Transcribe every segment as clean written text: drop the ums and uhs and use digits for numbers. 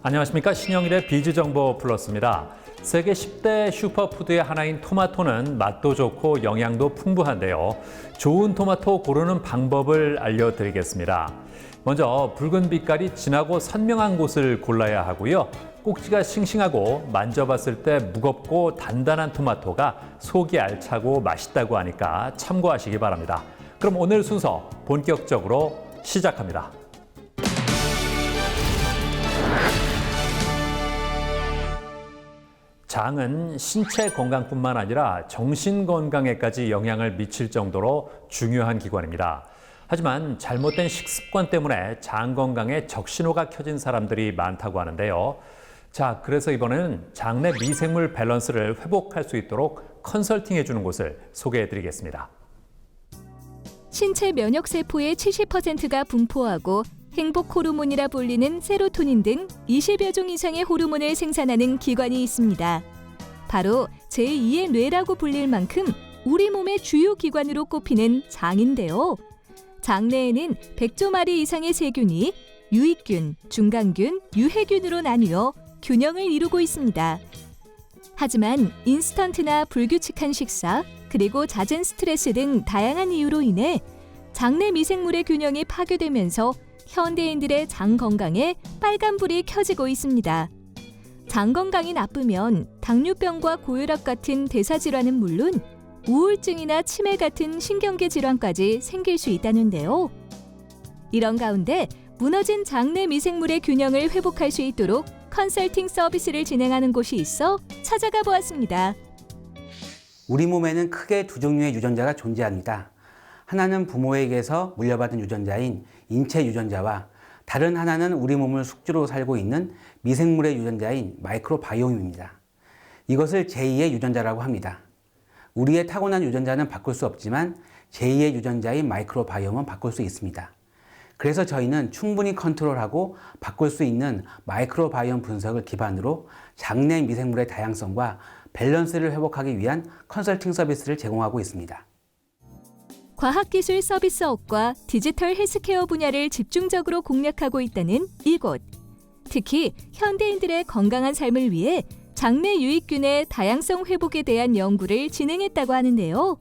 안녕하십니까. 신영일의 비즈정보 플러스입니다. 세계 10대 슈퍼푸드의 하나인 토마토는 맛도 좋고 영양도 풍부한데요. 좋은 토마토 고르는 방법을 알려드리겠습니다. 먼저 붉은 빛깔이 진하고 선명한 곳을 골라야 하고요. 꼭지가 싱싱하고 만져봤을 때 무겁고 단단한 토마토가 속이 알차고 맛있다고 하니까 참고하시기 바랍니다. 그럼 오늘 순서 본격적으로 시작합니다. 장은 신체 건강뿐만 아니라 정신 건강에까지 영향을 미칠 정도로 중요한 기관입니다. 하지만 잘못된 식습관 때문에 장 건강에 적신호가 켜진 사람들이 많다고 하는데요. 자, 그래서 이번에는 장내 미생물 밸런스를 회복할 수 있도록 컨설팅해 주는 곳을 소개해 드리겠습니다. 신체 면역세포의 70%가 분포하고 행복 호르몬이라 불리는 세로토닌 등 20여 종 이상의 호르몬을 생산하는 기관이 있습니다. 바로 제2의 뇌라고 불릴 만큼 우리 몸의 주요 기관으로 꼽히는 장인데요. 장 내에는 100조 마리 이상의 세균이 유익균, 중간균, 유해균으로 나뉘어 균형을 이루고 있습니다. 하지만 인스턴트나 불규칙한 식사, 그리고 잦은 스트레스 등 다양한 이유로 인해 장내 미생물의 균형이 파괴되면서 현대인들의 장 건강에 빨간불이 켜지고 있습니다. 장 건강이 나쁘면 당뇨병과 고혈압 같은 대사질환은 물론 우울증이나 치매 같은 신경계 질환까지 생길 수 있다는데요. 이런 가운데 무너진 장내 미생물의 균형을 회복할 수 있도록 컨설팅 서비스를 진행하는 곳이 있어 찾아가 보았습니다. 우리 몸에는 크게 두 종류의 유전자가 존재합니다. 하나는 부모에게서 물려받은 유전자인 인체 유전자와 다른 하나는 우리 몸을 숙주로 살고 있는 미생물의 유전자인 마이크로바이옴입니다. 이것을 제2의 유전자라고 합니다. 우리의 타고난 유전자는 바꿀 수 없지만 제2의 유전자인 마이크로바이옴은 바꿀 수 있습니다. 그래서 저희는 충분히 컨트롤하고 바꿀 수 있는 마이크로바이옴 분석을 기반으로 장내 미생물의 다양성과 밸런스를 회복하기 위한 컨설팅 서비스를 제공하고 있습니다. 과학기술 서비스업과 디지털 헬스케어 분야를 집중적으로 공략하고 있다는 이곳. 특히 현대인들의 건강한 삶을 위해 장내 유익균의 다양성 회복에 대한 연구를 진행했다고 하는데요.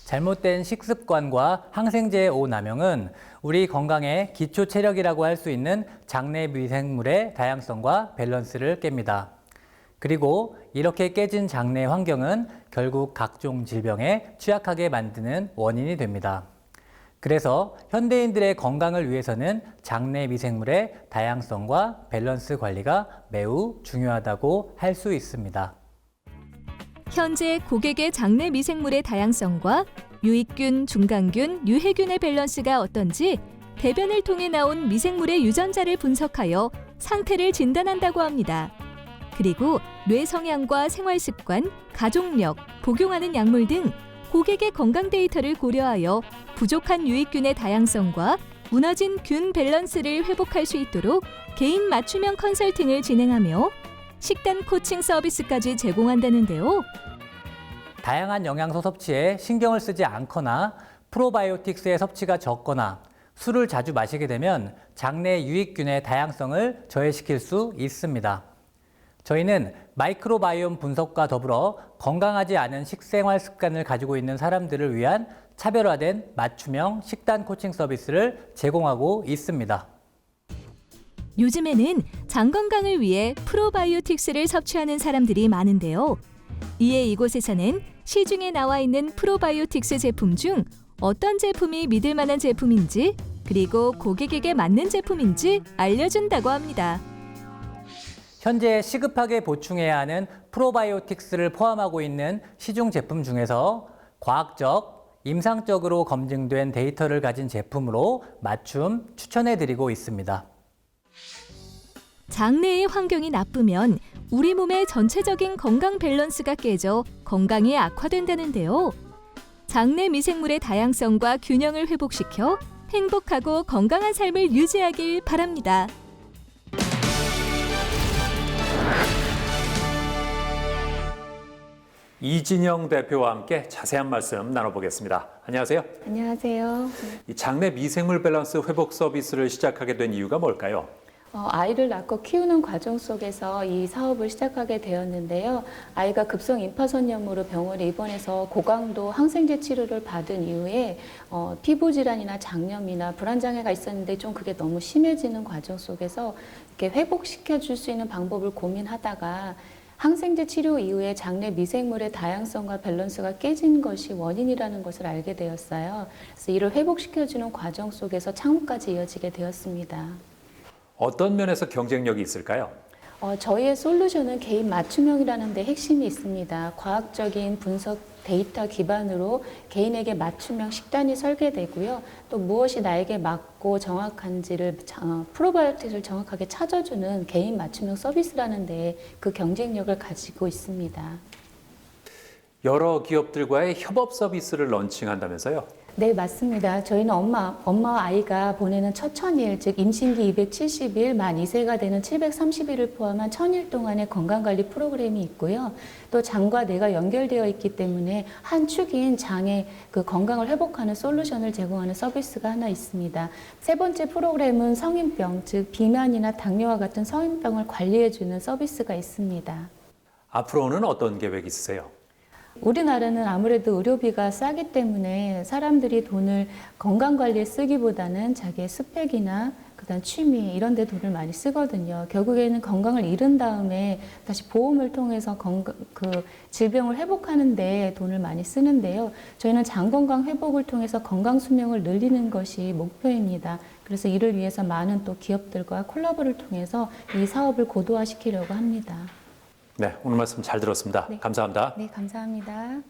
잘못된 식습관과 항생제의 오남용은 우리 건강의 기초 체력이라고 할 수 있는 장내 미생물의 다양성과 밸런스를 깹니다. 그리고 이렇게 깨진 장내 환경은 결국 각종 질병에 취약하게 만드는 원인이 됩니다. 그래서 현대인들의 건강을 위해서는 장내 미생물의 다양성과 밸런스 관리가 매우 중요하다고 할 수 있습니다. 현재 고객의 장내 미생물의 다양성과 유익균, 중간균, 유해균의 밸런스가 어떤지 대변을 통해 나온 미생물의 유전자를 분석하여 상태를 진단한다고 합니다. 그리고 뇌 성향과 생활 습관, 가족력, 복용하는 약물 등 고객의 건강 데이터를 고려하여 부족한 유익균의 다양성과 무너진 균 밸런스를 회복할 수 있도록 개인 맞춤형 컨설팅을 진행하며 식단 코칭 서비스까지 제공한다는데요. 다양한 영양소 섭취에 신경을 쓰지 않거나 프로바이오틱스의 섭취가 적거나 술을 자주 마시게 되면 장내 유익균의 다양성을 저해시킬 수 있습니다. 저희는 마이크로바이옴 분석과 더불어 건강하지 않은 식생활 습관을 가지고 있는 사람들을 위한 차별화된 맞춤형 식단 코칭 서비스를 제공하고 있습니다. 요즘에는 장 건강을 위해 프로바이오틱스를 섭취하는 사람들이 많은데요. 이에 이곳에서는 시중에 나와 있는 프로바이오틱스 제품 중 어떤 제품이 믿을 만한 제품인지 그리고 고객에게 맞는 제품인지 알려준다고 합니다. 현재 시급하게 보충해야 하는 프로바이오틱스를 포함하고 있는 시중 제품 중에서 과학적, 임상적으로 검증된 데이터를 가진 제품으로 맞춤 추천해드리고 있습니다. 장내의 환경이 나쁘면 우리 몸의 전체적인 건강 밸런스가 깨져 건강이 악화된다는데요. 장내 미생물의 다양성과 균형을 회복시켜 행복하고 건강한 삶을 유지하길 바랍니다. 이진영 대표와 함께 자세한 말씀 나눠보겠습니다. 안녕하세요. 안녕하세요. 이 장내 미생물 밸런스 회복 서비스를 시작하게 된 이유가 뭘까요? 아이를 낳고 키우는 과정 속에서 이 사업을 시작하게 되었는데요. 아이가 급성 임파선염으로 병원에 입원해서 고강도 항생제 치료를 받은 이후에 피부 질환이나 장염이나 불안장애가 있었는데 좀 그게 너무 심해지는 과정 속에서 이렇게 회복시켜 줄 수 있는 방법을 고민하다가 항생제 치료 이후에 장내 미생물의 다양성과 밸런스가 깨진 것이 원인이라는 것을 알게 되었어요. 그래서 이를 회복시켜주는 과정 속에서 창업까지 이어지게 되었습니다. 어떤 면에서 경쟁력이 있을까요? 저희의 솔루션은 개인 맞춤형이라는 데 핵심이 있습니다. 과학적인 분석 데이터 기반으로 개인에게 맞춤형 식단이 설계되고요. 또 무엇이 나에게 맞고 정확한지를 프로바이오틱을 정확하게 찾아주는 개인 맞춤형 서비스라는 데 그 경쟁력을 가지고 있습니다. 여러 기업들과의 협업 서비스를 런칭한다면서요? 네, 맞습니다. 저희는 엄마와 아이가 보내는 첫 1000일, 즉 임신기 270일, 만 2세가 되는 730일을 포함한 1000일 동안의 건강관리 프로그램이 있고요. 또 장과 뇌가 연결되어 있기 때문에 한 축인 장의 그 건강을 회복하는 솔루션을 제공하는 서비스가 하나 있습니다. 세 번째 프로그램은 성인병, 즉 비만이나 당뇨와 같은 성인병을 관리해주는 서비스가 있습니다. 앞으로는 어떤 계획이 있으세요? 우리나라는 아무래도 의료비가 싸기 때문에 사람들이 돈을 건강관리에 쓰기보다는 자기의 스펙이나 그다음 취미 이런 데 돈을 많이 쓰거든요. 결국에는 건강을 잃은 다음에 다시 보험을 통해서 질병을 회복하는 데 돈을 많이 쓰는데요. 저희는 장건강 회복을 통해서 건강 수명을 늘리는 것이 목표입니다. 그래서 이를 위해서 많은 또 기업들과 콜라보를 통해서 이 사업을 고도화시키려고 합니다. 네, 오늘 말씀 잘 들었습니다. 네. 감사합니다. 네, 감사합니다.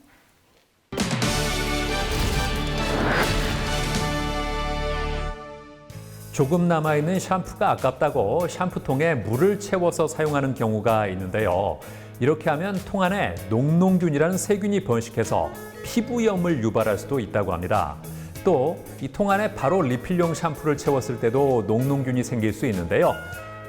조금 남아있는 샴푸가 아깝다고 샴푸통에 물을 채워서 사용하는 경우가 있는데요. 이렇게 하면 통 안에 녹농균이라는 세균이 번식해서 피부염을 유발할 수도 있다고 합니다. 또 이 통 안에 바로 리필용 샴푸를 채웠을 때도 녹농균이 생길 수 있는데요.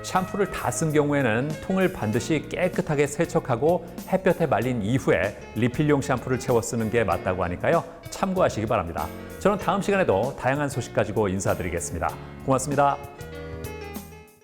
샴푸를 다 쓴 경우에는 통을 반드시 깨끗하게 세척하고 햇볕에 말린 이후에 리필용 샴푸를 채워 쓰는 게 맞다고 하니까요. 참고하시기 바랍니다. 저는 다음 시간에도 다양한 소식 가지고 인사드리겠습니다. 고맙습니다.